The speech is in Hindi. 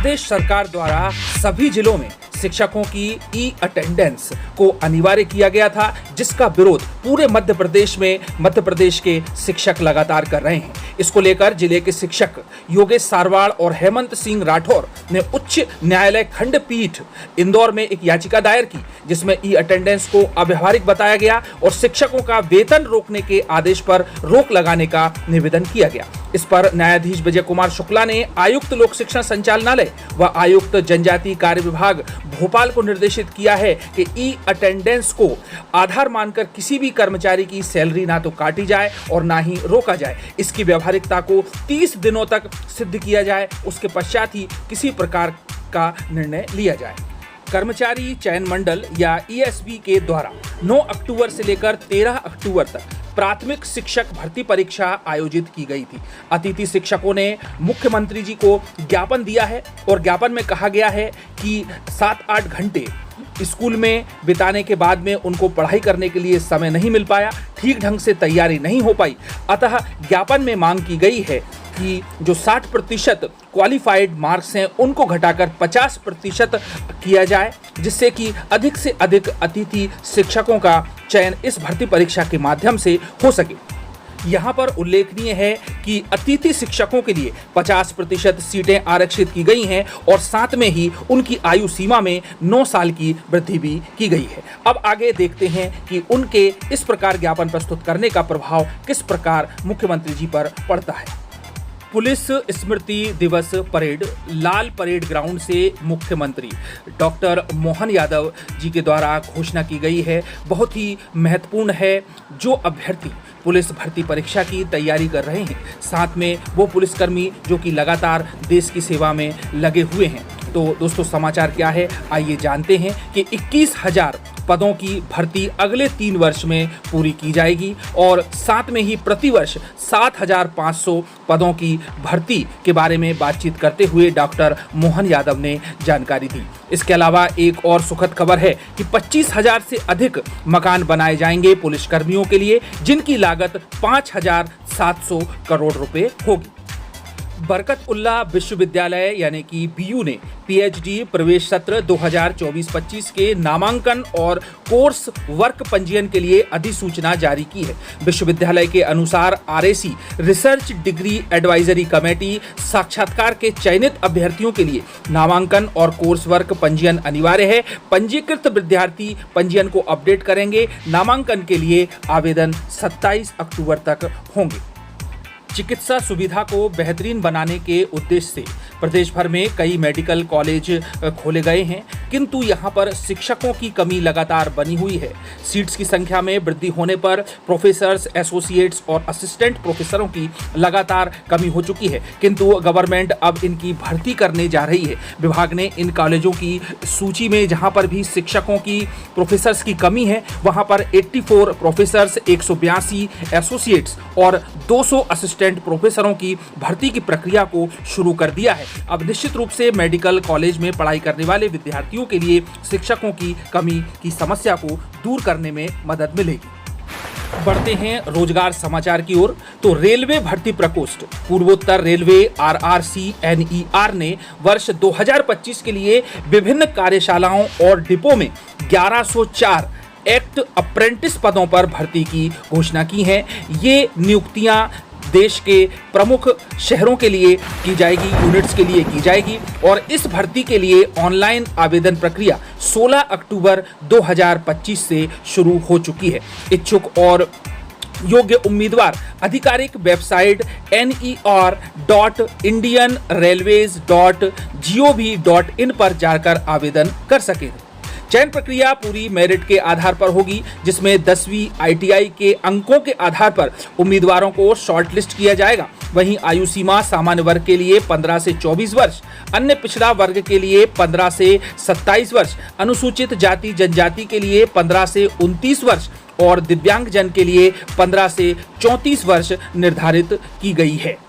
प्रदेश सरकार द्वारा सभी जिलों में शिक्षकों की ई अटेंडेंस को अनिवार्य किया गया था, जिसका विरोध पूरे मध्य प्रदेश में मध्य प्रदेश के शिक्षक लगातार कर रहे हैं। इसको लेकर जिले के शिक्षक योगेश सारवाड़ और हेमंत सिंह राठौर ने उच्च न्यायालय खंडपीठ इंदौर में एक याचिका दायर की, जिसमें ई अटेंडेंस को अव्यावहारिक बताया गया और शिक्षकों का वेतन रोकने के आदेश पर रोक लगाने का निवेदन किया गया। इस पर न्यायाधीश विजय कुमार शुक्ला ने आयुक्त लोक शिक्षण संचालनालय व आयुक्त जनजातीय कार्य विभाग भोपाल को निर्देशित किया है कि ई अटेंडेंस को आधार मानकर किसी भी कर्मचारी की सैलरी ना तो काटी जाए और ना ही रोका जाए। इसकी व्यावहारिकता को 30 दिनों तक सिद्ध किया जाए, उसके पश्चात ही किसी प्रकार का निर्णय लिया जाए। कर्मचारी चयन मंडल या ईएसबी के द्वारा 9 अक्टूबर से लेकर 13 अक्टूबर तक प्राथमिक शिक्षक भर्ती परीक्षा आयोजित की गई थी। अतिथि शिक्षकों ने मुख्यमंत्री जी को ज्ञापन दिया है और ज्ञापन में कहा गया है कि 7-8 घंटे स्कूल में बिताने के बाद में उनको पढ़ाई करने के लिए समय नहीं मिल पाया, ठीक ढंग से तैयारी नहीं हो पाई। अतः ज्ञापन में मांग की गई है कि जो 60% क्वालिफाइड मार्क्स हैं उनको घटाकर 50% किया जाए, जिससे कि अधिक से अधिक अतिथि शिक्षकों का चयन इस भर्ती परीक्षा के माध्यम से हो सके। यहाँ पर उल्लेखनीय है कि अतिथि शिक्षकों के लिए 50% सीटें आरक्षित की गई हैं और साथ में ही उनकी आयु सीमा में 9 साल की वृद्धि भी की गई है। अब आगे देखते हैं कि उनके इस प्रकार ज्ञापन प्रस्तुत करने का प्रभाव किस प्रकार मुख्यमंत्री जी पर पड़ता है। पुलिस स्मृति दिवस परेड लाल परेड ग्राउंड से मुख्यमंत्री डॉक्टर मोहन यादव जी के द्वारा घोषणा की गई है। बहुत ही महत्वपूर्ण है। जो अभ्यर्थी पुलिस भर्ती परीक्षा की तैयारी कर रहे हैं, साथ में वो पुलिसकर्मी जो कि लगातार देश की सेवा में लगे हुए हैं। तो दोस्तों, समाचार क्या है आइए जानते हैं कि 21,000 पदों की भर्ती अगले 3 वर्ष में पूरी की जाएगी और साथ में ही प्रतिवर्ष 7,500 पदों की भर्ती के बारे में बातचीत करते हुए डॉक्टर मोहन यादव ने जानकारी दी। इसके अलावा एक और सुखद खबर है कि 25,000 से अधिक मकान बनाए जाएंगे पुलिसकर्मियों के लिए, जिनकी लागत 5,700 करोड़ रुपए होगी। बरकतउल्ला विश्वविद्यालय यानी कि बीयू ने पीएचडी प्रवेश सत्र 2024-25 के नामांकन और कोर्स वर्क पंजीयन के लिए अधिसूचना जारी की है। विश्वविद्यालय के अनुसार RAC research degree advisory committee साक्षात्कार के चयनित अभ्यर्थियों के लिए नामांकन और कोर्स वर्क पंजीयन अनिवार्य है। पंजीकृत विद्यार्थी पंजीयन को अपडेट करेंगे। नामांकन के लिए आवेदन 27 अक्टूबर तक होंगे। चिकित्सा सुविधा को बेहतरीन बनाने के उद्देश्य से प्रदेश भर में कई मेडिकल कॉलेज खोले गए हैं, किंतु यहां पर शिक्षकों की कमी लगातार बनी हुई है। सीट्स की संख्या में वृद्धि होने पर प्रोफेसर्स, एसोसिएट्स और असिस्टेंट प्रोफेसरों की लगातार कमी हो चुकी है, किंतु गवर्नमेंट अब इनकी भर्ती करने जा रही है। विभाग ने इन कॉलेजों की सूची में जहां पर भी शिक्षकों की, प्रोफेसर्स की कमी है, वहां पर 84 प्रोफेसर्स, 182 एसोसिएट्स और 200 असिस्टेंट प्रोफेसरों की भर्ती की प्रक्रिया को शुरू कर दिया है। अब निश्चित रूप से मेडिकल कॉलेज में पढ़ाई करने वाले विद्यार्थियों के लिए शिक्षकों की कमी की समस्या को दूर करने में मदद मिलेगी। बढ़ते हैं रोजगार समाचार की ओर। तो रेलवे भर्ती प्रकोष्ठ पूर्वोत्तर रेलवे RRCNER ने वर्ष 2025 के लिए विभिन्न कार्यशालाओं और डिपो में 1104 एक्ट अप्रेंटिस पदों पर भर्ती की घोषणा की है। ये नियुक्तियां देश के प्रमुख शहरों के लिए की जाएगी, यूनिट्स के लिए की जाएगी और इस भर्ती के लिए ऑनलाइन आवेदन प्रक्रिया 16 अक्टूबर 2025 से शुरू हो चुकी है। इच्छुक और योग्य उम्मीदवार आधिकारिक वेबसाइट ner.indianrailways.gov.in पर जाकर आवेदन कर सकें। चयन प्रक्रिया पूरी मेरिट के आधार पर होगी, जिसमें 10वीं ITI के अंकों के आधार पर उम्मीदवारों को शॉर्टलिस्ट किया जाएगा। वहीं आयु सीमा सामान्य वर्ग के लिए 15 से 24 वर्ष, अन्य पिछड़ा वर्ग के लिए 15 से 27 वर्ष, अनुसूचित जाति जनजाति के लिए 15 से 29 वर्ष और दिव्यांग जन के लिए 15 से 34 वर्ष निर्धारित की गई है।